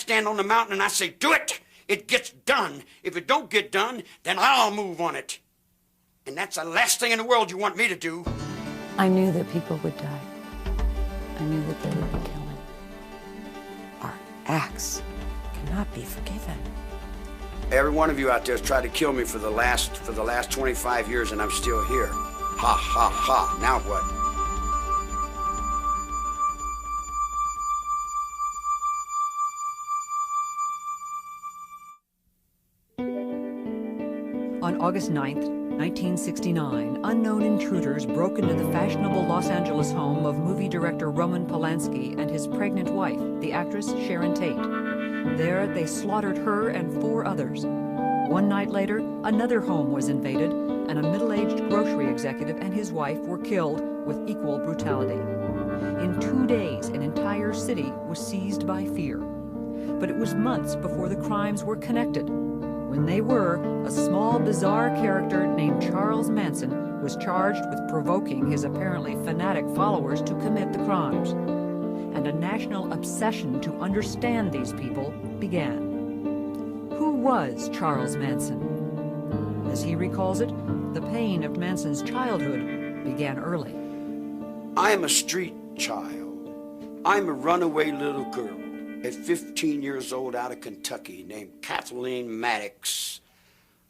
stand on the mountain and I say, do it. It gets done. If it don't get done, then I'll move on it. And that's the last thing in the world you want me to do. I knew that people would die. I knew that there would be killing. Our acts cannot be forgiven. Every one of you out there has tried to kill me for the last 25 years, and I'm still here. Ha, ha, ha. Now what? On August 9th, 1969, unknown intruders broke into the fashionable Los Angeles home of movie director Roman Polanski and his pregnant wife, the actress Sharon Tate. There, they slaughtered her and 4 others. One night later, another home was invaded, and a middle-aged grocery executive and his wife were killed with equal brutality. In 2 days, an entire city was seized by fear. But it was months before the crimes were connected. When they were, a small, bizarre character named Charles Manson was charged with provoking his apparently fanatic followers to commit the crimes. And a national obsession to understand these people began. Who was Charles Manson? As he recalls it, the pain of Manson's childhood began early. I am a street child. I'm a runaway little girl at 15 years old out of Kentucky named Kathleen Maddox.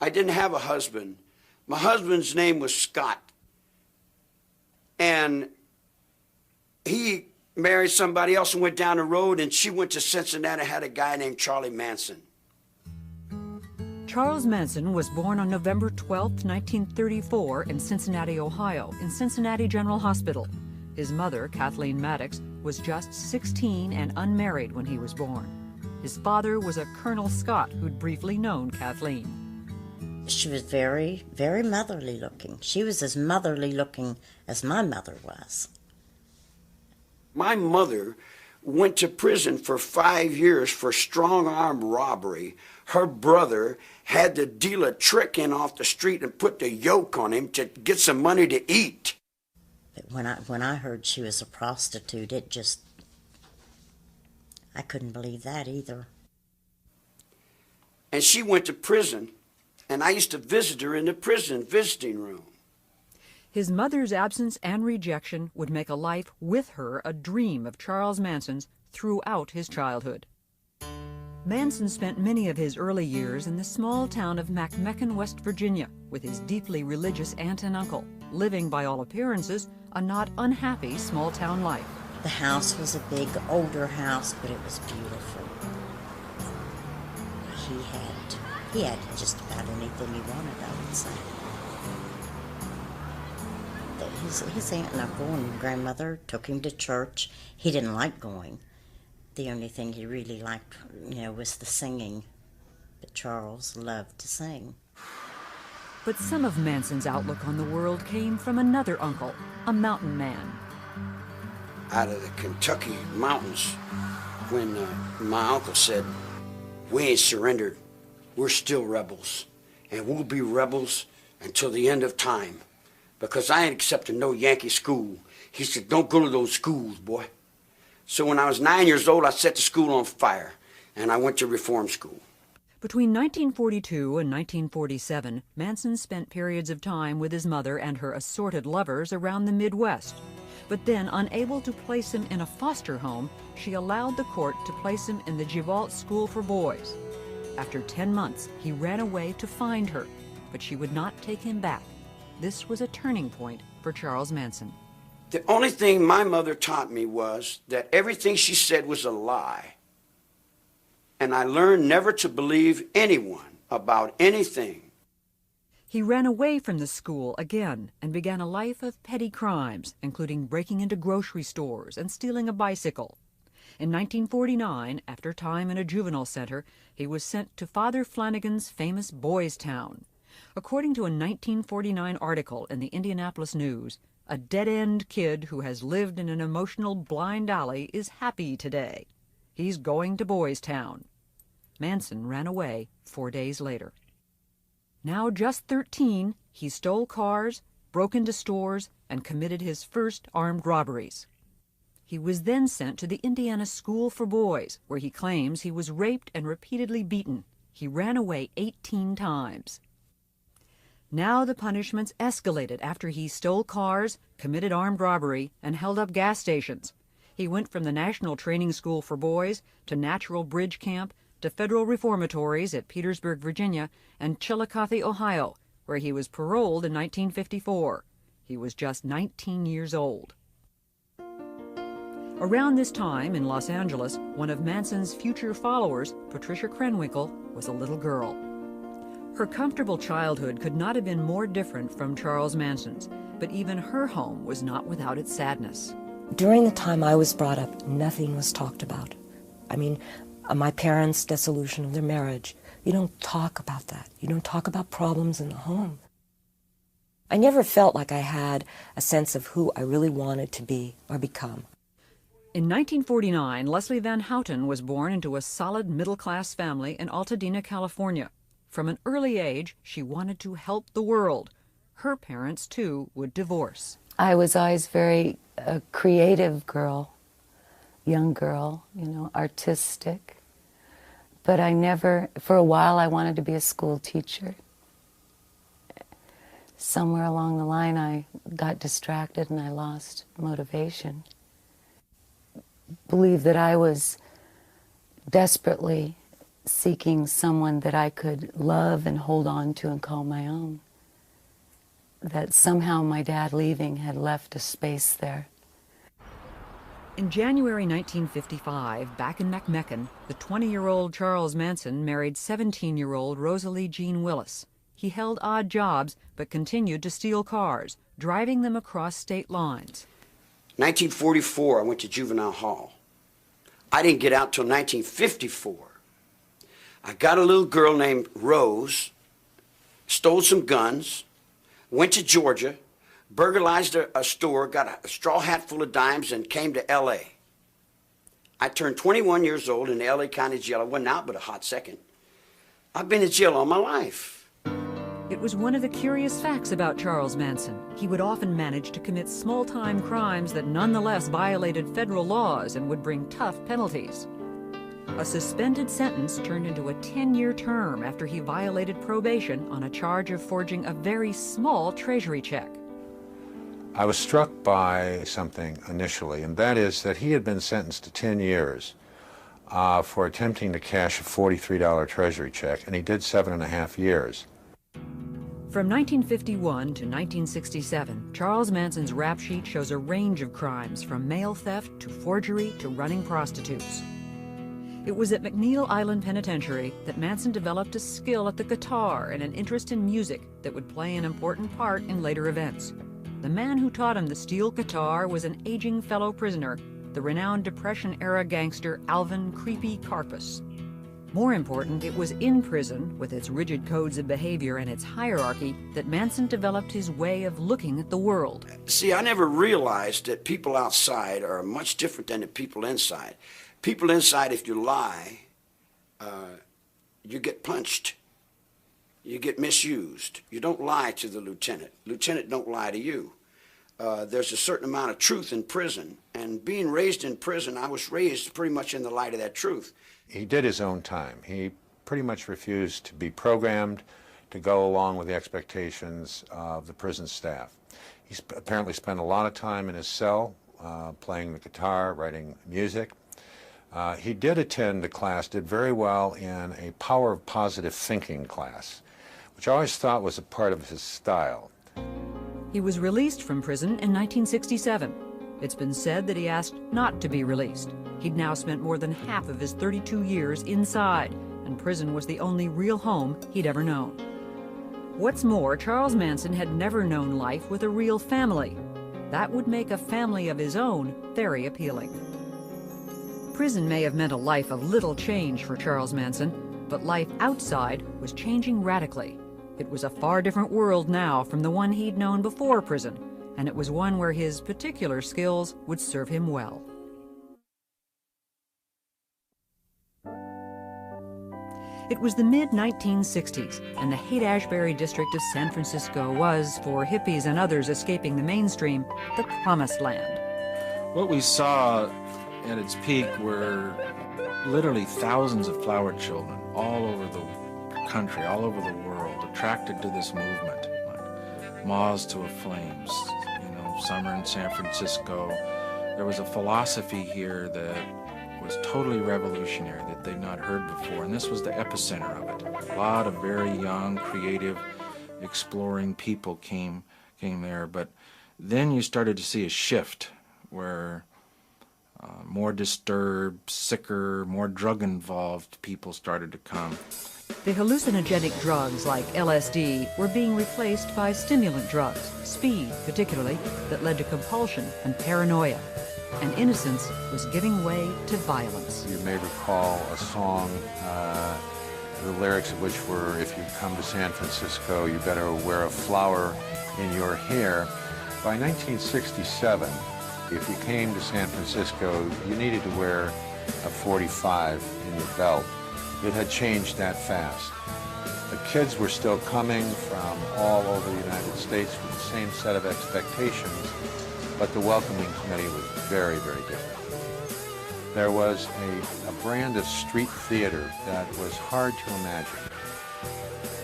I didn't have a husband. My husband's name was Scott. And he married somebody else and went down the road, and she went to Cincinnati and had a guy named Charlie Manson. Charles Manson was born on November 12, 1934 in Cincinnati, Ohio, in Cincinnati General Hospital. His mother, Kathleen Maddox, was just 16 and unmarried when he was born. His father was a Colonel Scott who'd briefly known Kathleen. She was very, very motherly looking. She was as motherly looking as my mother was. My mother went to prison for 5 years for strong-arm robbery. Her brother had to deal a trick in off the street and put the yoke on him to get some money to eat. But when I heard she was a prostitute, it just, I couldn't believe that either. And she went to prison, and I used to visit her in the prison visiting room. His mother's absence and rejection would make a life with her a dream of Charles Manson's throughout his childhood. Manson spent many of his early years in the small town of McMecken, West Virginia, with his deeply religious aunt and uncle, living, by all appearances, a not unhappy small-town life. The house was a big, older house, but it was beautiful. He had just about anything he wanted, I would say. His aunt and uncle and grandmother took him to church. He didn't like going. The only thing he really liked, was the singing. But Charles loved to sing. But some of Manson's outlook on the world came from another uncle, a mountain man. Out of the Kentucky mountains, when my uncle said, "We ain't surrendered. We're still rebels, and we'll be rebels until the end of time, because I ain't accepting no Yankee school." He said, "Don't go to those schools, boy." So when I was 9 years old, I set the school on fire, and I went to reform school. Between 1942 and 1947, Manson spent periods of time with his mother and her assorted lovers around the Midwest. But then, unable to place him in a foster home, she allowed the court to place him in the Givalt School for Boys. After 10 months, he ran away to find her, but she would not take him back. This was a turning point for Charles Manson. The only thing my mother taught me was that everything she said was a lie. And I learned never to believe anyone about anything. He ran away from the school again and began a life of petty crimes, including breaking into grocery stores and stealing a bicycle. In 1949, after time in a juvenile center, he was sent to Father Flanagan's famous Boys Town. According to a 1949 article in the Indianapolis News, a dead-end kid who has lived in an emotional blind alley is happy today. He's going to Boys Town. Manson ran away 4 days later. Now just 13, he stole cars, broke into stores, and committed his first armed robberies. He was then sent to the Indiana School for Boys, where he claims he was raped and repeatedly beaten. He ran away 18 times. Now the punishments escalated after he stole cars, committed armed robbery, and held up gas stations. He went from the National Training School for Boys to Natural Bridge Camp to federal reformatories at Petersburg, Virginia, and Chillicothe, Ohio, where he was paroled in 1954. He was just 19 years old. Around this time in Los Angeles, one of Manson's future followers, Patricia Krenwinkel, was a little girl. Her comfortable childhood could not have been more different from Charles Manson's, but even her home was not without its sadness. During the time I was brought up, nothing was talked about. I mean, my parents' dissolution of their marriage, you don't talk about that. You don't talk about problems in the home. I never felt like I had a sense of who I really wanted to be or become. In 1949, Leslie Van Houten was born into a solid middle-class family in Altadena, California. From an early age, she wanted to help the world. Her parents, too, would divorce. I was always very creative girl, young girl, you know, artistic. But I never, for a while I wanted to be a school teacher. Somewhere along the line I got distracted and I lost motivation. Believe that I was desperately seeking someone that I could love and hold on to and call my own. That somehow my dad leaving had left a space there. In January 1955, back in McMecken, the 20-year-old Charles Manson married 17-year-old Rosalie Jean Willis. He held odd jobs, but continued to steal cars, driving them across state lines. 1944, I went to juvenile hall. I didn't get out till 1954. I got a little girl named Rose, stole some guns, went to Georgia, burglarized a store, got a straw hat full of dimes, and came to L.A. I turned 21 years old in the L.A. County Jail. I wasn't out but a hot second. I've been in jail all my life. It was one of the curious facts about Charles Manson. He would often manage to commit small-time crimes that nonetheless violated federal laws and would bring tough penalties. A suspended sentence turned into a 10-year term after he violated probation on a charge of forging a very small treasury check. I was struck by something initially, and that is that he had been sentenced to 10 years for attempting to cash a $43 treasury check, and he did 7.5 years. From 1951 to 1967, Charles Manson's rap sheet shows a range of crimes, from mail theft to forgery to running prostitutes. It was at McNeil Island Penitentiary that Manson developed a skill at the guitar and an interest in music that would play an important part in later events. The man who taught him the steel guitar was an aging fellow prisoner, the renowned Depression-era gangster Alvin "Creepy" Karpus. More important, it was in prison, with its rigid codes of behavior and its hierarchy, that Manson developed his way of looking at the world. See, I never realized that people outside are much different than the people inside. People inside, if you lie, you get punched. You get misused. You don't lie to the lieutenant. Lieutenant don't lie to you. There's a certain amount of truth in prison, and being raised in prison, I was raised pretty much in the light of that truth. He did his own time. He pretty much refused to be programmed to go along with the expectations of the prison staff. He apparently spent a lot of time in his cell playing the guitar, writing music. He did attend a class, did very well in a power of positive thinking class, which I always thought was a part of his style. He was released from prison in 1967. It's been said that he asked not to be released. He'd now spent more than half of his 32 years inside, and prison was the only real home he'd ever known. What's more, Charles Manson had never known life with a real family. That would make a family of his own very appealing. Prison may have meant a life of little change for Charles Manson, but life outside was changing radically. It was a far different world now from the one he'd known before prison, and it was one where his particular skills would serve him well. It was the mid-1960s, and the Haight-Ashbury district of San Francisco was, for hippies and others escaping the mainstream, the promised land. What we saw at its peak were literally thousands of flower children all over the country, all over the world, attracted to this movement, like moths to a flames. You know, summer in San Francisco. There was a philosophy here that was totally revolutionary that they'd not heard before, and this was the epicenter of it. A lot of very young, creative, exploring people came there, but then you started to see a shift where more disturbed, sicker, more drug-involved people started to come. The hallucinogenic drugs like LSD were being replaced by stimulant drugs, speed particularly, that led to compulsion and paranoia. And innocence was giving way to violence. You may recall a song, the lyrics of which were, if you come to San Francisco, you better wear a flower in your hair. By 1967, if you came to San Francisco, you needed to wear a 45 in your belt. It had changed that fast. The kids were still coming from all over the United States with the same set of expectations, but the welcoming committee was very, very different. There was a brand of street theater that was hard to imagine.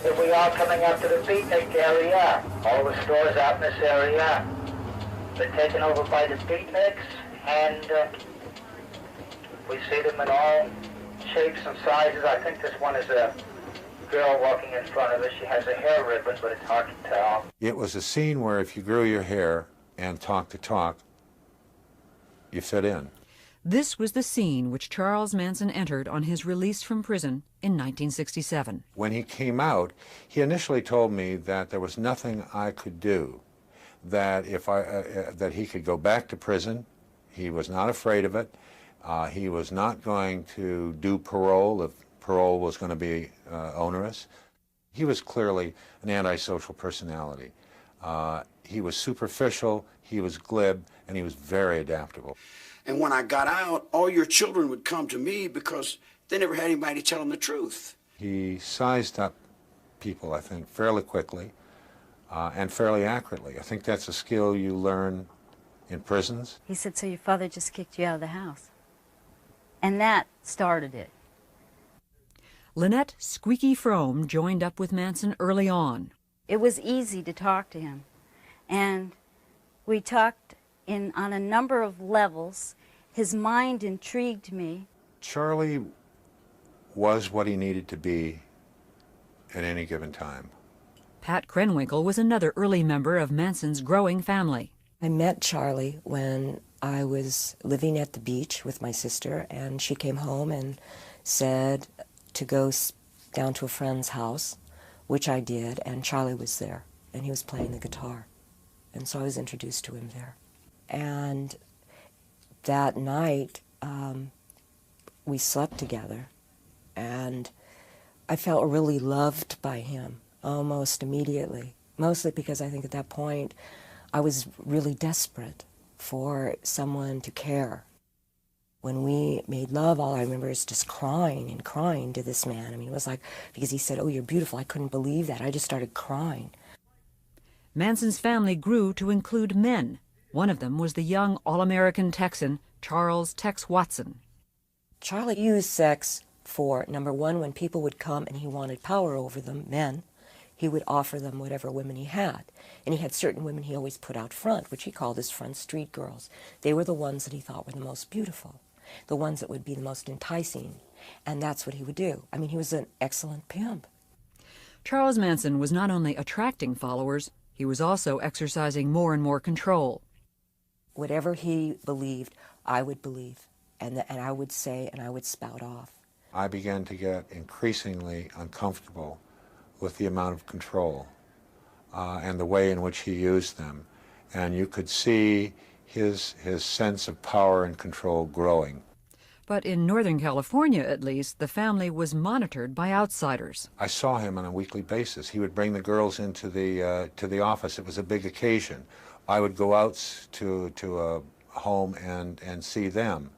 If we are coming up to the beatnik area, all the stores out in this area, been taken over by the beatniks, and we see them in all shapes and sizes. I think this one is a girl walking in front of us. She has a hair ribbon, but it's hard to tell. It was a scene where if you grew your hair and talked the talk, you fit in. This was the scene which Charles Manson entered on his release from prison in 1967. When he came out, he initially told me that there was nothing I could do, that that he could go back to prison. He was not afraid of it. He was not going to do parole if parole was going to be onerous. He was clearly an antisocial personality. He was superficial, he was glib, and he was very adaptable. And when I got out, all your children would come to me because they never had anybody tell them the truth. He sized up people, I think, fairly quickly and fairly accurately. I think that's a skill you learn in prisons. He said, so your father just kicked you out of the house. And that started it. Lynette Squeaky Frome joined up with Manson early on. It was easy to talk to him. And we talked on a number of levels. His mind intrigued me. Charlie was what he needed to be at any given time. Pat Krenwinkel was another early member of Manson's growing family. I met Charlie when I was living at the beach with my sister, and she came home and said to go down to a friend's house, which I did, and Charlie was there, and he was playing the guitar. And so I was introduced to him there. And that night, we slept together, and I felt really loved by him almost immediately, mostly because I think at that point I was really desperate for someone to care. When we made love, all I remember is just crying and crying to this man. I mean, it was like, because he said, oh, you're beautiful. I couldn't believe that. I just started crying. Manson's family grew to include men. One of them was the young All-American Texan, Charles Tex Watson. Charlie used sex for, number one, when people would come and he wanted power over them, men, he would offer them whatever women he had. And he had certain women he always put out front, which he called his front street girls. They were the ones that he thought were the most beautiful, the ones that would be the most enticing. And that's what he would do. I mean, he was an excellent pimp. Charles Manson was not only attracting followers, he was also exercising more and more control. Whatever he believed, I would believe, and I would say, and I would spout off. I began to get increasingly uncomfortable with the amount of control and the way in which he used them. And you could see his sense of power and control growing. But in Northern California, at least, the family was monitored by outsiders. I saw him on a weekly basis. He would bring the girls into the office. It was a big occasion. I would go out to a home and see them.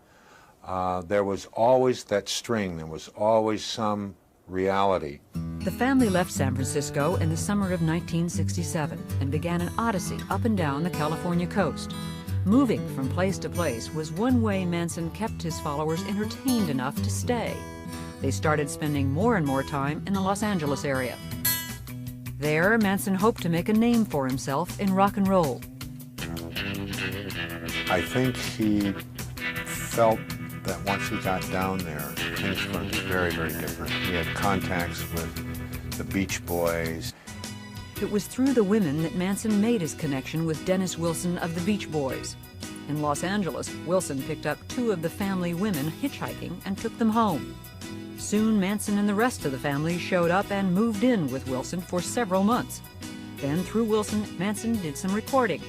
There was always that string. There was always some reality. The family left San Francisco in the summer of 1967 and began an odyssey up and down the California coast. Moving from place to place was one way Manson kept his followers entertained enough to stay. They started spending more and more time in the Los Angeles area. There, Manson hoped to make a name for himself in rock and roll. I think he felt that once he got down there, things were going to be very, very different. He had contacts with the Beach Boys. It was through the women that Manson made his connection with Dennis Wilson of the Beach Boys. In Los Angeles, Wilson picked up 2 of the family women hitchhiking and took them home. Soon, Manson and the rest of the family showed up and moved in with Wilson for several months. Then, through Wilson, Manson did some recording,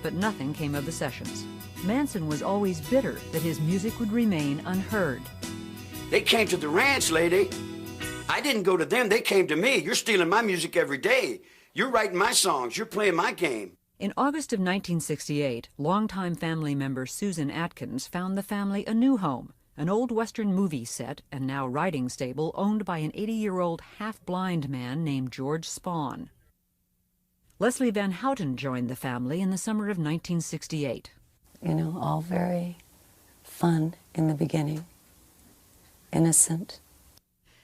but nothing came of the sessions. Manson was always bitter that his music would remain unheard. They came to the ranch, lady. I didn't go to them, they came to me. You're stealing my music every day. You're writing my songs, you're playing my game. In August of 1968, longtime family member Susan Atkins found the family a new home, an old Western movie set and now writing stable owned by an 80-year-old half-blind man named George Spahn. Leslie Van Houten joined the family in the summer of 1968. You know, all very fun in the beginning, innocent.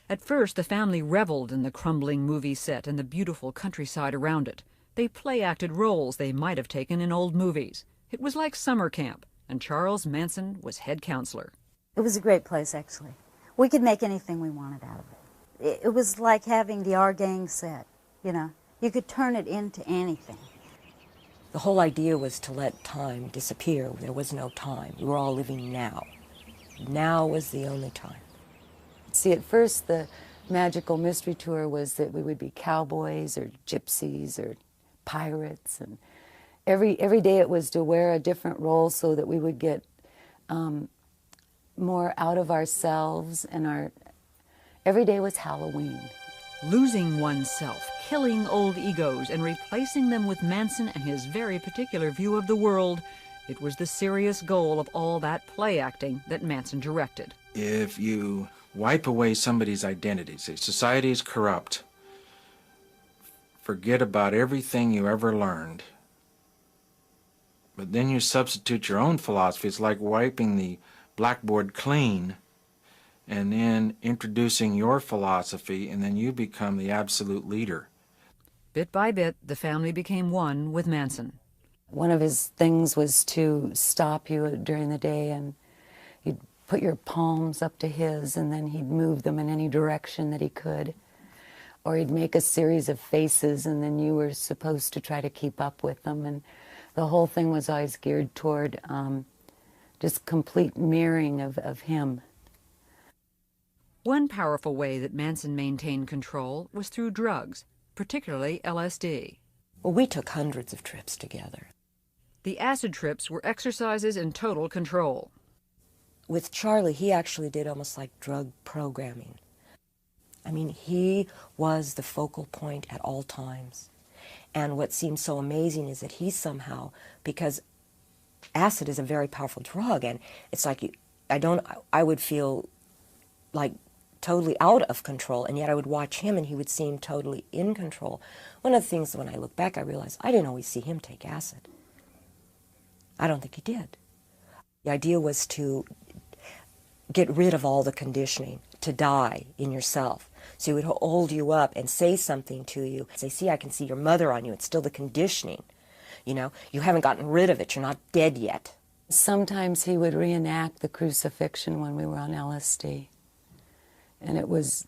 At first, the family reveled in the crumbling movie set and the beautiful countryside around it. They play-acted roles they might have taken in old movies. It was like summer camp, and Charles Manson was head counselor. It was a great place, actually. We could make anything we wanted out of it. It was like having the Our Gang set, you know. You could turn it into anything. The whole idea was to let time disappear. There was no time. We were all living now. Now was the only time. See, at first the magical mystery tour was that we would be cowboys or gypsies or pirates, and every day it was to wear a different role so that we would get more out of ourselves, and every day was Halloween. Losing oneself, killing old egos, and replacing them with Manson and his very particular view of the world, it was the serious goal of all that play acting that Manson directed. If you wipe away somebody's identity, say society is corrupt, forget about everything you ever learned, but then you substitute your own philosophy, it's like wiping the blackboard clean and then introducing your philosophy, and then you become the absolute leader. Bit by bit, the family became one with Manson. One of his things was to stop you during the day, and he'd put your palms up to his, and then he'd move them in any direction that he could. Or he'd make a series of faces, and then you were supposed to try to keep up with them. And the whole thing was always geared toward just complete mirroring of him. One powerful way that Manson maintained control was through drugs, particularly LSD. Well, we took hundreds of trips together. The acid trips were exercises in total control. With Charlie, he actually did almost like drug programming. I mean, he was the focal point at all times. And what seems so amazing is that he somehow, because acid is a very powerful drug, and it's like I would feel like totally out of control, and yet I would watch him and he would seem totally in control. One of the things, when I look back, I realize I didn't always see him take acid. I don't think he did. The idea was to get rid of all the conditioning, to die in yourself. So he would hold you up and say something to you. Say, see, I can see your mother on you. It's still the conditioning. You know, you haven't gotten rid of it. You're not dead yet. Sometimes he would reenact the crucifixion when we were on LSD. And it was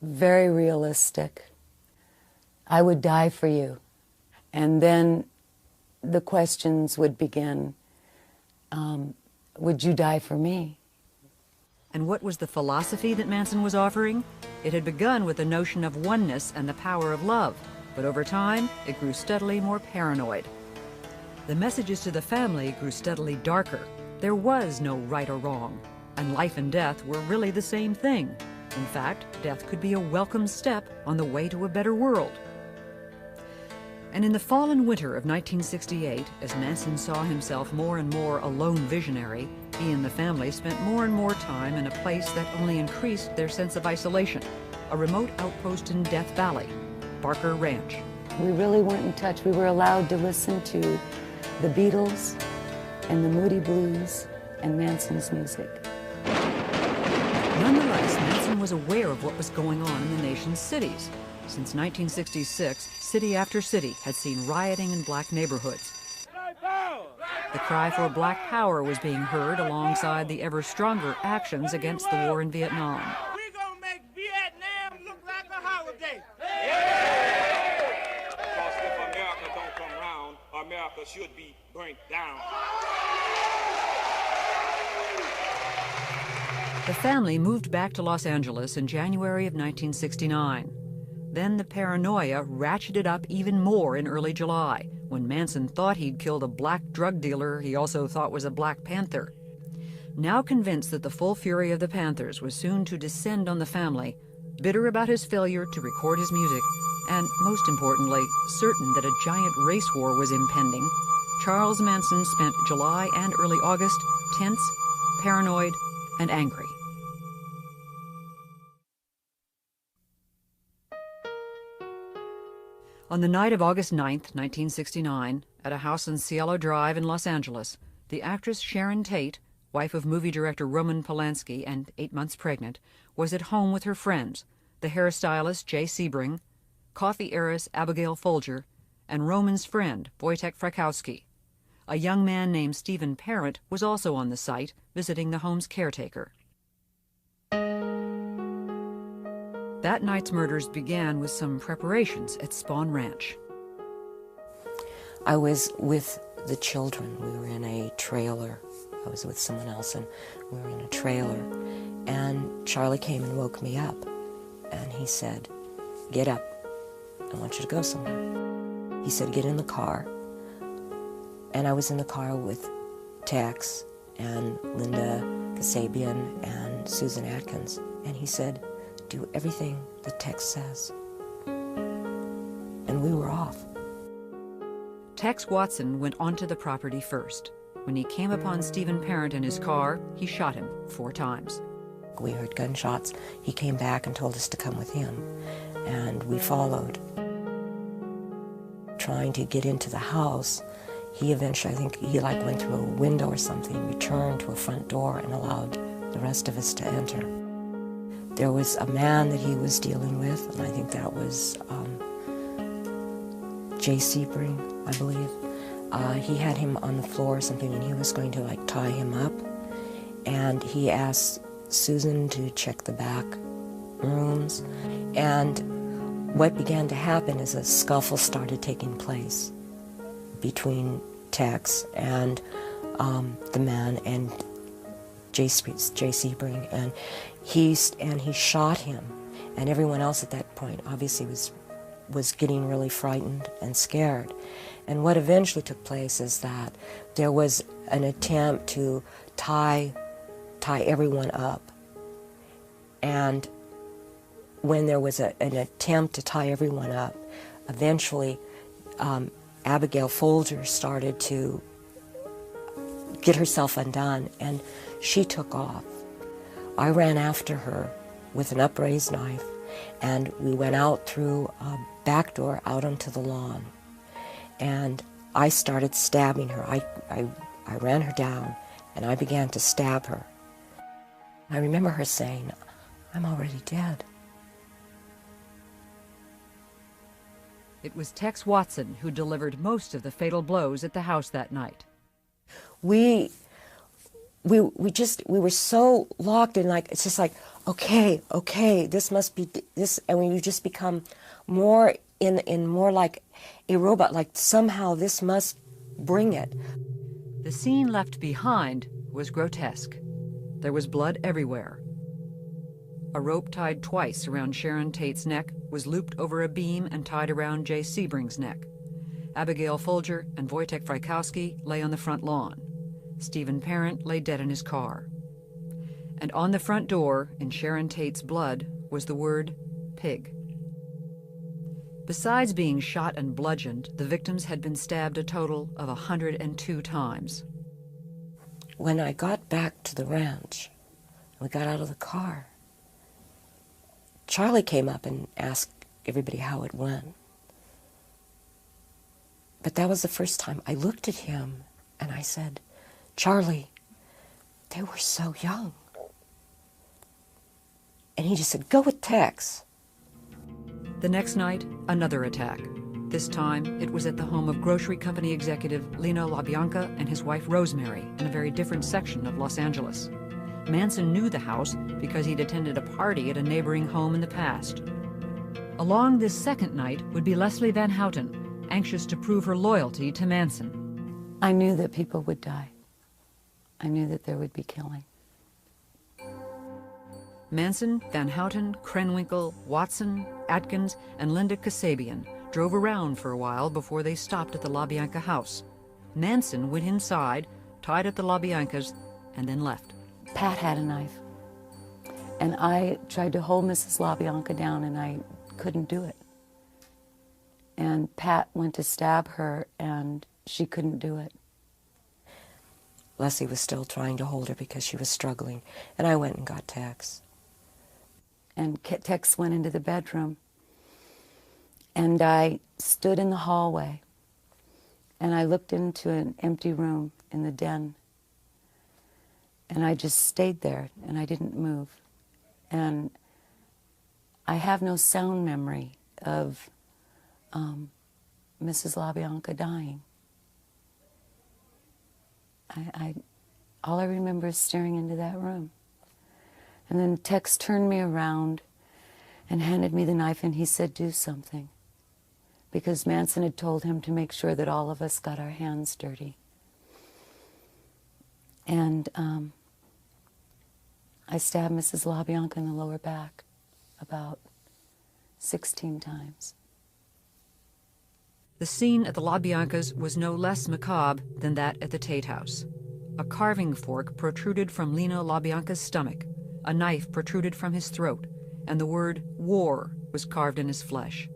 very realistic. I would die for you. And then the questions would begin, would you die for me? And what was the philosophy that Manson was offering? It had begun with the notion of oneness and the power of love, but over time, it grew steadily more paranoid. The messages to the family grew steadily darker. There was no right or wrong, and life and death were really the same thing. In fact, death could be a welcome step on the way to a better world. And in the fall and winter of 1968, as Manson saw himself more and more a lone visionary, he and the family spent more and more time in a place that only increased their sense of isolation, a remote outpost in Death Valley, Barker Ranch. We really weren't in touch. We were allowed to listen to the Beatles and the Moody Blues and Manson's music. Nonetheless, Manson was aware of what was going on in the nation's cities. Since 1966, city after city had seen rioting in black neighborhoods. The cry for black power was being heard alongside the ever stronger actions against the war in Vietnam. We're gonna make Vietnam look like a holiday. Because if America don't come round, America should be burnt down. The family moved back to Los Angeles in January of 1969. Then the paranoia ratcheted up even more in early July, when Manson thought he'd killed a black drug dealer he also thought was a Black Panther. Now convinced that the full fury of the Panthers was soon to descend on the family, bitter about his failure to record his music, and most importantly, certain that a giant race war was impending, Charles Manson spent July and early August tense, paranoid, and angry. On the night of August 9th, 1969, at a house on Cielo Drive in Los Angeles, the actress Sharon Tate, wife of movie director Roman Polanski and 8 months pregnant, was at home with her friends, the hairstylist Jay Sebring, coffee heiress Abigail Folger, and Roman's friend Wojtek Frykowski. A young man named Stephen Parent was also on the site, visiting the home's caretaker. That night's murders began with some preparations at Spawn Ranch. I was with the children. We were in a trailer. I was with someone else, and we were in a trailer. And Charlie came and woke me up. And he said, "Get up. I want you to go somewhere." He said, "Get in the car." And I was in the car with Tex and Linda Kasabian and Susan Atkins. And he said, "Do everything the Tex says." And we were off. Tex Watson went onto the property first. When he came upon Stephen Parent in his car, he shot him 4 times. We heard gunshots. He came back and told us to come with him, and we followed. Trying to get into the house, he eventually, I think he went through a window or something, returned to a front door and allowed the rest of us to enter. There was a man that he was dealing with, and I think that was Jay Sebring, I believe. He had him on the floor or something, and he was going to tie him up. And he asked Susan to check the back rooms. And what began to happen is a scuffle started taking place between Tex and the man and Jay Sebring, and he shot him, and everyone else at that point obviously was getting really frightened and scared. And what eventually took place is that there was an attempt to tie everyone up, and when there was an attempt to tie everyone up, eventually Abigail Folger started to get herself undone, and she took off. I ran after her with an upraised knife, and we went out through a back door out onto the lawn. And I started stabbing her. I ran her down, and I began to stab her. I remember her saying, "I'm already dead." It was Tex Watson who delivered most of the fatal blows at the house that night. We were so locked in, it's just okay, this must be this, and when you just become more in more like a robot, somehow this must bring it. The scene left behind was grotesque. There was blood everywhere. A rope tied twice around Sharon Tate's neck was looped over a beam and tied around Jay Sebring's neck. Abigail Folger and Wojtek Frykowski lay on the front lawn. Stephen Parent lay dead in his car. And on the front door, in Sharon Tate's blood, was the word pig. Besides being shot and bludgeoned, the victims had been stabbed a total of 102 times. When I got back to the ranch, we got out of the car, Charlie came up and asked everybody how it went. But that was the first time I looked at him and I said, Charlie, they were so young. And he just said, go with Tex. The next night, another attack. This time, it was at the home of grocery company executive Lino LaBianca and his wife Rosemary in a very different section of Los Angeles. Manson knew the house because he'd attended a party at a neighboring home in the past. Along this second night would be Leslie Van Houten, anxious to prove her loyalty to Manson. I knew that people would die. I knew that there would be killing. Manson, Van Houten, Krenwinkel, Watson, Atkins, and Linda Kasabian drove around for a while before they stopped at the LaBianca house. Manson went inside, tied up the LaBiancas, and then left. Pat had a knife, and I tried to hold Mrs. LaBianca down, and I couldn't do it. And Pat went to stab her, and she couldn't do it. Leslie was still trying to hold her because she was struggling, and I went and got Tex. And Tex went into the bedroom, and I stood in the hallway, and I looked into an empty room in the den, and I just stayed there, and I didn't move. And I have no sound memory of Mrs. LaBianca dying. All I remember is staring into that room. And then Tex turned me around and handed me the knife, and he said, do something. Because Manson had told him to make sure that all of us got our hands dirty. And I stabbed Mrs. LaBianca in the lower back about 16 times. The scene at the LaBiancas was no less macabre than that at the Tate house. A carving fork protruded from Lino LaBianca's stomach, a knife protruded from his throat, and the word war was carved in his flesh.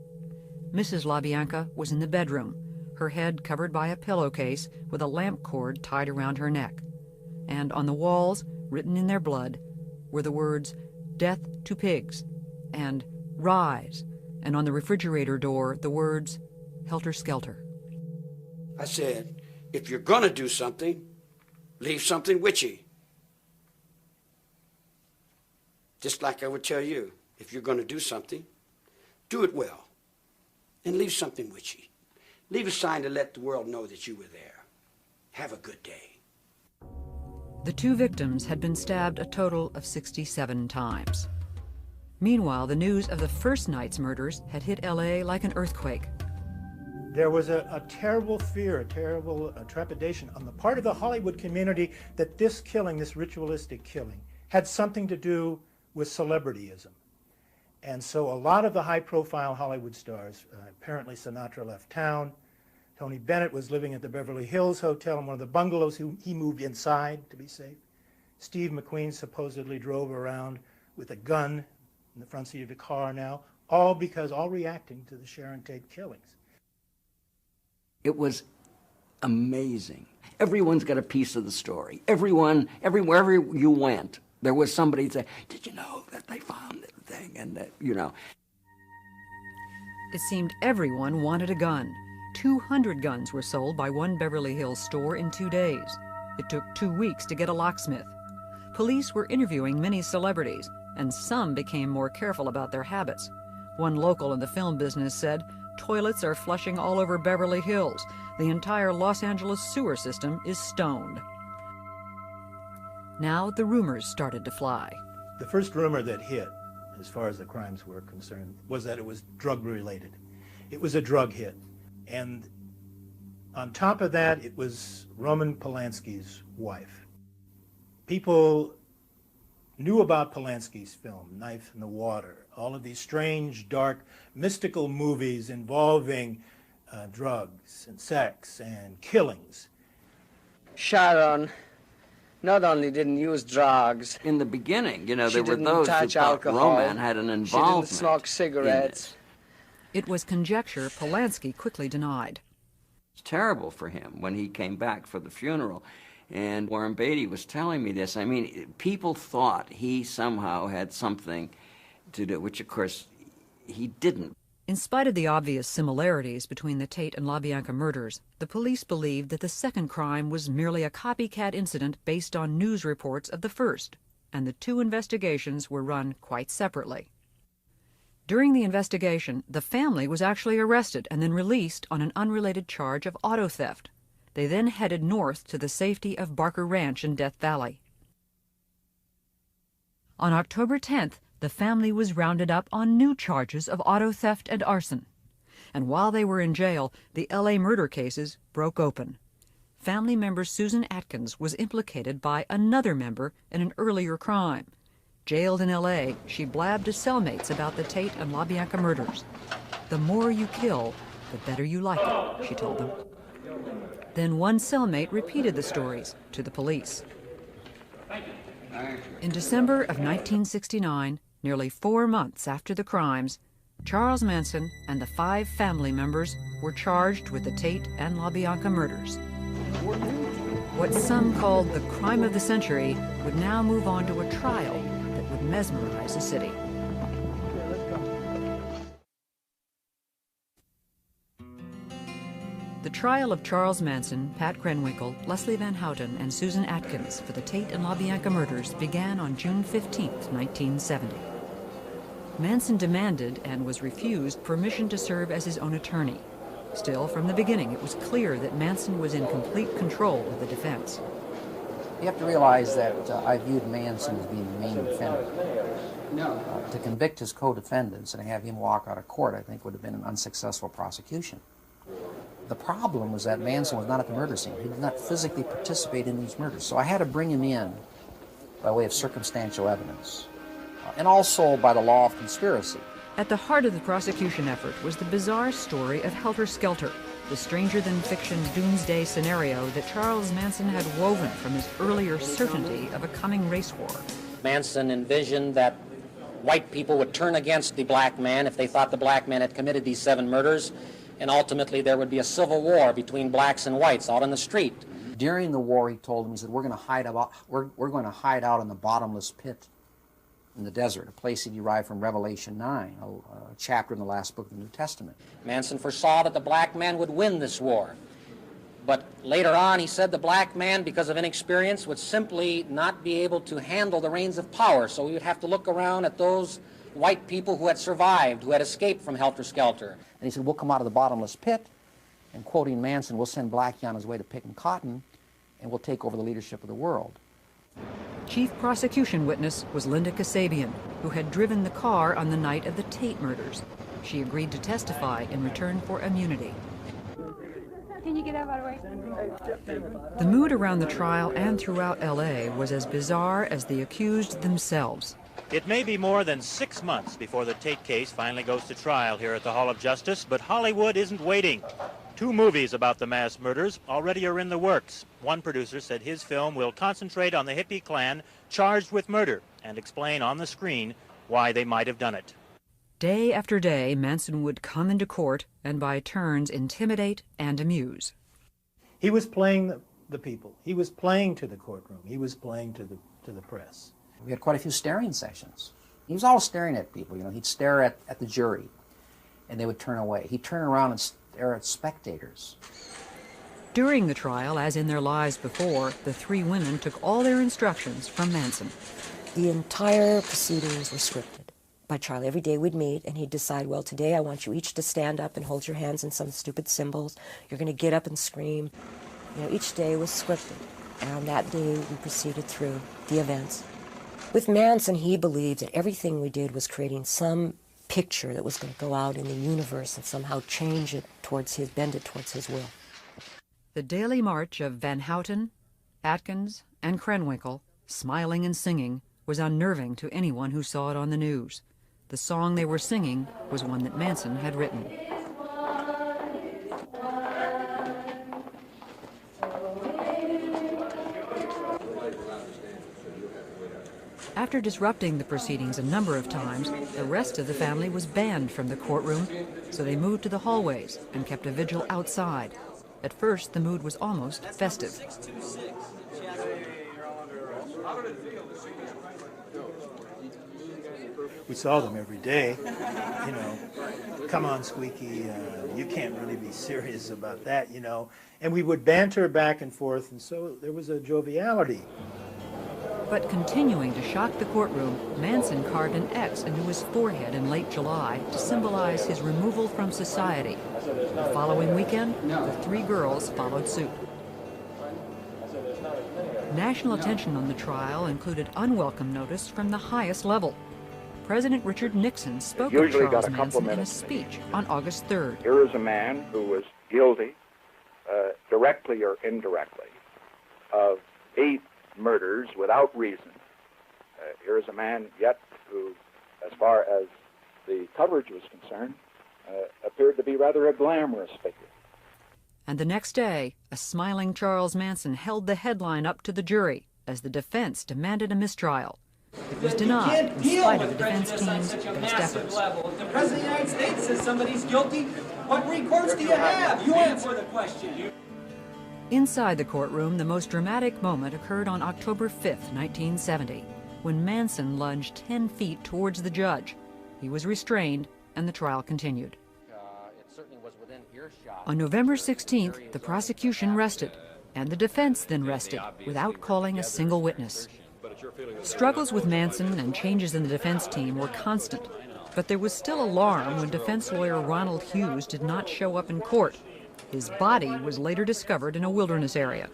Mrs. LaBianca was in the bedroom, her head covered by a pillowcase with a lamp cord tied around her neck. And on the walls, written in their blood, were the words, "Death to pigs," and "Rise," and on the refrigerator door, the words, "Helter Skelter." I said, if you're gonna do something, leave something with you. Just like I would tell you, if you're gonna do something, do it well, and leave something with you. Leave a sign to let the world know that you were there. Have a good day. The two victims had been stabbed a total of 67 times. Meanwhile, the news of the first night's murders had hit LA like an earthquake. There was a terrible fear, a terrible trepidation on the part of the Hollywood community that this killing, this ritualistic killing, had something to do with celebrityism. And so a lot of the high-profile Hollywood stars, apparently Sinatra left town. Tony Bennett was living at the Beverly Hills Hotel in one of the bungalows. He moved inside to be safe. Steve McQueen supposedly drove around with a gun in the front seat of the car now, all reacting to the Sharon Tate killings. It was amazing. Everyone's got a piece of the story. Everywhere you went, there was somebody say, did you know that they found that thing? And that, you know. It seemed everyone wanted a gun. 200 guns were sold by one Beverly Hills store in 2 days. It took 2 weeks to get a locksmith. Police were interviewing many celebrities, and some became more careful about their habits. One local in the film business said, toilets are flushing all over Beverly Hills. The entire Los Angeles sewer system is stoned. Now the rumors started to fly. The first rumor that hit, as far as the crimes were concerned, was that it was drug-related. It was a drug hit. And on top of that, it was Roman Polanski's wife. People knew about Polanski's film, Knife in the Water, all of these strange, dark, mystical movies involving drugs and sex and killings. Sharon not only didn't use drugs. In the beginning, you know, She there were didn't those who touch thought alcohol. Roman had an involvement. She didn't smoke cigarettes. It was conjecture Polanski quickly denied. It's terrible for him when he came back for the funeral. And Warren Beatty was telling me this. I mean, people thought he somehow had something to do, which of course he didn't. In spite of the obvious similarities between the Tate and LaBianca murders, the police believed that the second crime was merely a copycat incident based on news reports of the first, and the two investigations were run quite separately. During the investigation, the family was actually arrested and then released on an unrelated charge of auto theft. They then headed north to the safety of Barker Ranch in Death Valley. On October 10th, the family was rounded up on new charges of auto theft and arson. And while they were in jail, the L.A. murder cases broke open. Family member Susan Atkins was implicated by another member in an earlier crime. Jailed in L.A., she blabbed to cellmates about the Tate and LaBianca murders. "The more you kill, the better you like it," she told them. Then one cellmate repeated the stories to the police. In December of 1969, nearly 4 months after the crimes, Charles Manson and the 5 family members were charged with the Tate and LaBianca murders. What some called the crime of the century would now move on to a trial that would mesmerize the city. The trial of Charles Manson, Pat Krenwinkel, Leslie Van Houten, and Susan Atkins for the Tate and LaBianca murders began on June 15, 1970. Manson demanded and was refused permission to serve as his own attorney. Still, from the beginning, it was clear that Manson was in complete control of the defense. You have to realize that I viewed Manson as being the main defendant. To convict his co-defendants and have him walk out of court, I think, would have been an unsuccessful prosecution. The problem was that Manson was not at the murder scene. He did not physically participate in these murders. So I had to bring him in by way of circumstantial evidence, and also by the law of conspiracy. At the heart of the prosecution effort was the bizarre story of Helter Skelter, the stranger-than-fiction doomsday scenario that Charles Manson had woven from his earlier certainty of a coming race war. Manson envisioned that white people would turn against the black man if they thought the black man had committed these 7 murders, and ultimately there would be a civil war between blacks and whites out on the street. During the war, he told them, he said, we're going to hide out in the bottomless pit in the desert, a place he derived from Revelation 9, a chapter in the last book of the New Testament. Manson foresaw that the black man would win this war. But later on, he said the black man, because of inexperience, would simply not be able to handle the reins of power. So we would have to look around at those white people who had survived, who had escaped from Helter Skelter. And he said, we'll come out of the bottomless pit, and quoting Manson, we'll send Blackie on his way to picking cotton, and we'll take over the leadership of the world. Chief prosecution witness was Linda Kasabian, who had driven the car on the night of the Tate murders. She agreed to testify in return for immunity. Can you get out of the way? The mood around the trial and throughout L.A. was as bizarre as the accused themselves. It may be more than 6 months before the Tate case finally goes to trial here at the Hall of Justice, but Hollywood isn't waiting. 2 movies about the mass murders already are in the works. One producer said his film will concentrate on the hippie clan charged with murder and explain on the screen why they might have done it. Day after day, Manson would come into court and by turns intimidate and amuse. He was playing the people. He was playing to the courtroom. He was playing to the press. We had quite a few staring sessions. He was always staring at people. You know, he'd stare at the jury, and they would turn away. He'd turn around and stare at spectators. During the trial, as in their lives before, the 3 women took all their instructions from Manson. The entire proceedings were scripted by Charlie. Every day we'd meet, and he'd decide, well, today I want you each to stand up and hold your hands in some stupid symbols. You're going to get up and scream. You know, each day was scripted, and on that day we proceeded through the events. With Manson, he believed that everything we did was creating some picture that was going to go out in the universe and somehow change it towards his, bend it towards his will. The daily march of Van Houten, Atkins, and Krenwinkel, smiling and singing, was unnerving to anyone who saw it on the news. The song they were singing was one that Manson had written. After disrupting the proceedings a number of times, the rest of the family was banned from the courtroom, so they moved to the hallways and kept a vigil outside. At first, the mood was almost festive. We saw them every day. You know, come on, Squeaky, you can't really be serious about that, you know. And we would banter back and forth, and so there was a joviality. But continuing to shock the courtroom, Manson carved an X into his forehead in late July to symbolize his removal from society. The following weekend, the 3 girls followed suit. National attention on the trial included unwelcome notice from the highest level. President Richard Nixon spoke of Charles Manson in a speech on August 3rd. Here is a man who was guilty, directly or indirectly, of 8 murders without reason. Here is a man yet who, as far as the coverage was concerned, appeared to be rather a glamorous figure. And the next day, a smiling Charles Manson held the headline up to the jury as the defense demanded a mistrial. It was denied in spite of the defense team's best efforts. If the President of the United States says somebody's guilty, what recourse do you have? You answer the question. Inside the courtroom, the most dramatic moment occurred on October 5th, 1970, when Manson lunged 10 feet towards the judge. He was restrained, and the trial continued. On November 16th, the prosecution rested, and the defense then rested, without calling a single witness. Struggles with Manson and changes in the defense team were constant, but there was still alarm when defense lawyer Ronald Hughes did not show up in court. His body was later discovered in a wilderness area.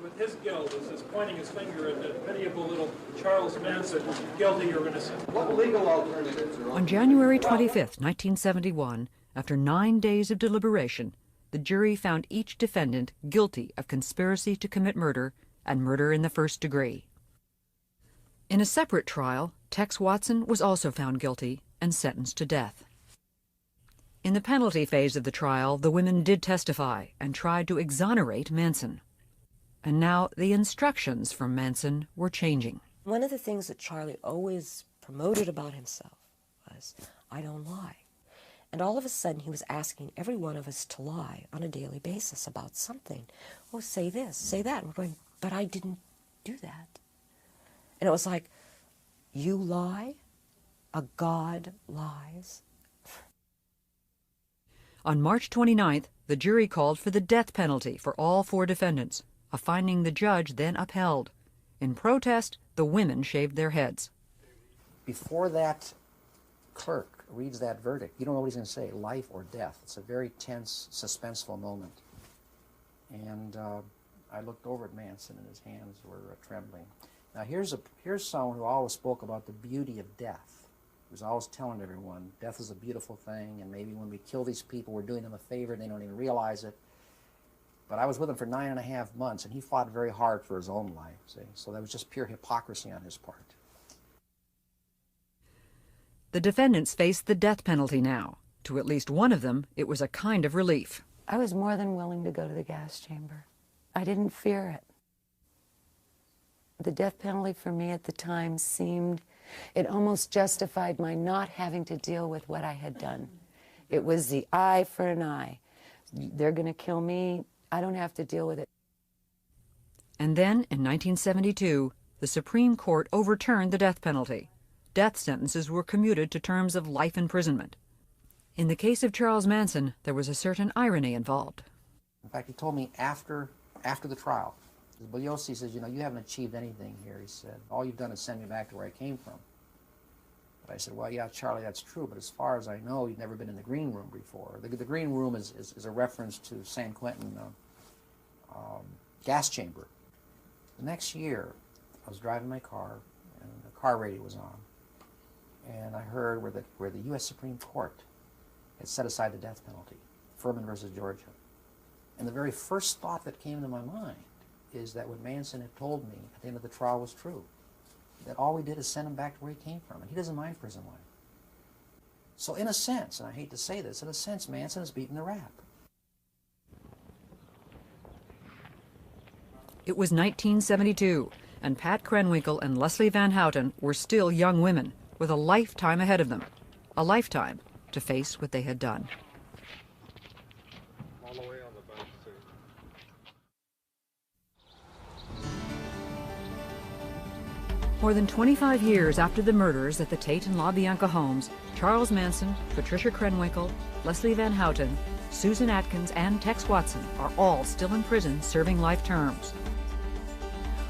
With his guilt, is pointing his finger at the pitiable little Charles Manson, guilty or innocent. What legal alternatives are on January 25th, 1971, after 9 days of deliberation, the jury found each defendant guilty of conspiracy to commit murder and murder in the first degree. In a separate trial, Tex Watson was also found guilty and sentenced to death. In the penalty phase of the trial, the women did testify and tried to exonerate Manson. And now the instructions from Manson were changing. One of the things that Charlie always promoted about himself was, I don't lie. And all of a sudden he was asking every one of us to lie on a daily basis about something. Oh, say this, say that. And we're going, but I didn't do that. And it was like, you lie, a god lies. On March 29th, the jury called for the death penalty for all 4 defendants, a finding the judge then upheld. In protest, the women shaved their heads. Before that clerk reads that verdict, you don't know what he's going to say, life or death. It's a very tense, suspenseful moment. And I looked over at Manson, and his hands were trembling. Now here's someone who always spoke about the beauty of death. He was always telling everyone, death is a beautiful thing, and maybe when we kill these people, we're doing them a favor, and they don't even realize it. But I was with him for 9.5 months, and he fought very hard for his own life, see? So that was just pure hypocrisy on his part. The defendants faced the death penalty now. To at least one of them, it was a kind of relief. I was more than willing to go to the gas chamber. I didn't fear it. The death penalty for me at the time seemed, it almost justified my not having to deal with what I had done. It was the eye for an eye. They're going to kill me. I don't have to deal with it. And then, in 1972, the Supreme Court overturned the death penalty. Death sentences were commuted to terms of life imprisonment. In the case of Charles Manson, there was a certain irony involved. In fact, he told me after the trial, Bugliosi says, you know, you haven't achieved anything here, he said. All you've done is send me back to where I came from. But I said, well, yeah, Charlie, that's true, but as far as I know, you've never been in the green room before. The green room is a reference to San Quentin gas chamber. The next year, I was driving my car, and the car radio was on, and I heard where the U.S. Supreme Court had set aside the death penalty, Furman versus Georgia. And the very first thought that came into my mind is that what Manson had told me at the end of the trial was true. That all we did is send him back to where he came from, and he doesn't mind prison life. So in a sense, and I hate to say this, in a sense, Manson has beaten the rap. It was 1972, and Pat Krenwinkel and Leslie Van Houten were still young women with a lifetime ahead of them, a lifetime to face what they had done. More than 25 years after the murders at the Tate and LaBianca homes, Charles Manson, Patricia Krenwinkel, Leslie Van Houten, Susan Atkins, and Tex Watson are all still in prison serving life terms.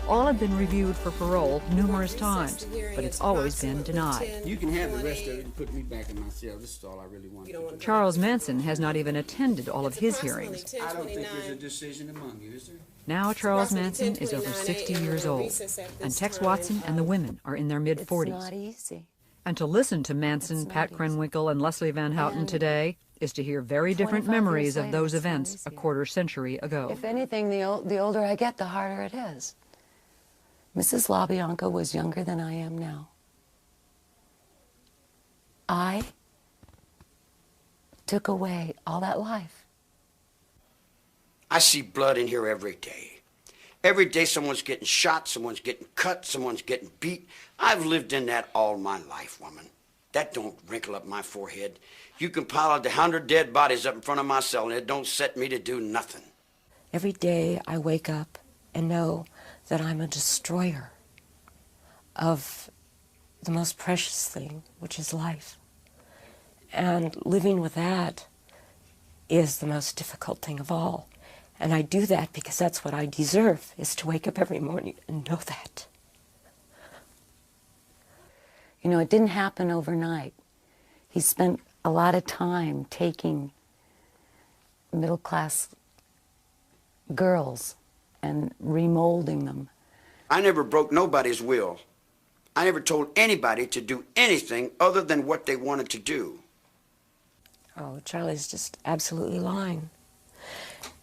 All have been reviewed for parole numerous times, but it's always been denied. You can have the rest of it and put me back in my cell. This is all I really want. Charles Manson has not even attended all of his hearings. I don't think there's a decision among you, is there? Now Charles Manson is over 60 years old, and Tex Watson and the women are in their mid-40s. It's not easy. And to listen to Manson, Pat Krenwinkel, and Leslie Van Houten today is to hear very different memories of those events a quarter century ago. If anything, the older I get, the harder it is. Mrs. LaBianca was younger than I am now. I took away all that life. I see blood in here every day. Every day someone's getting shot, someone's getting cut, someone's getting beat. I've lived in that all my life, woman. That don't wrinkle up my forehead. You can pile 100 dead bodies up in front of my cell and it don't set me to do nothing. Every day I wake up and know that I'm a destroyer of the most precious thing, which is life. And living with that is the most difficult thing of all. And I do that because that's what I deserve, is to wake up every morning and know that. You know, it didn't happen overnight. He spent a lot of time taking middle-class girls and remolding them. I never broke nobody's will. I never told anybody to do anything other than what they wanted to do. Oh, Charlie's just absolutely lying.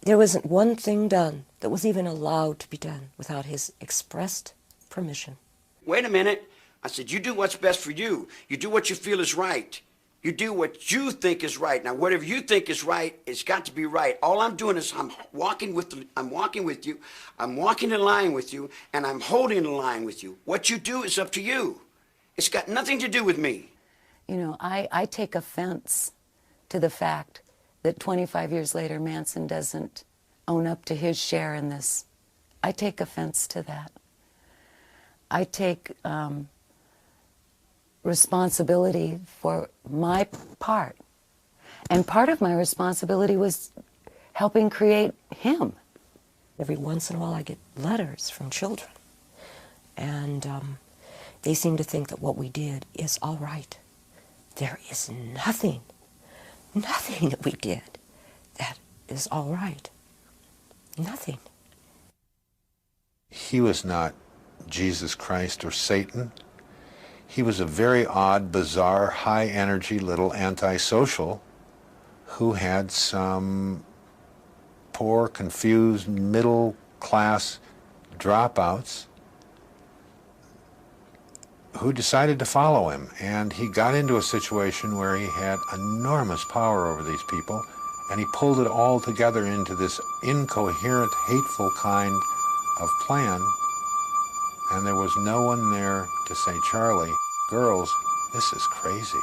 There wasn't one thing done that was even allowed to be done without his expressed permission. Wait a minute. I said, you do what's best for you. You do what you feel is right. You do what you think is right. Now, whatever you think is right, it's got to be right. All I'm doing is I'm walking with you, I'm walking in line with you, and I'm holding the line with you. What you do is up to you. It's got nothing to do with me. You know, I take offense to the fact that 25 years later Manson doesn't own up to his share in this. I take offense to that. I take responsibility for my part. And part of my responsibility was helping create him. Every once in a while I get letters from children. And they seem to think that what we did is all right. There is nothing that we did that is all right. Nothing. He was not Jesus Christ or Satan. He was a very odd, bizarre, high-energy little antisocial who had some poor, confused, middle-class dropouts who decided to follow him. And he got into a situation where he had enormous power over these people, and he pulled it all together into this incoherent, hateful kind of plan. And there was no one there to say, Charlie, girls, this is crazy.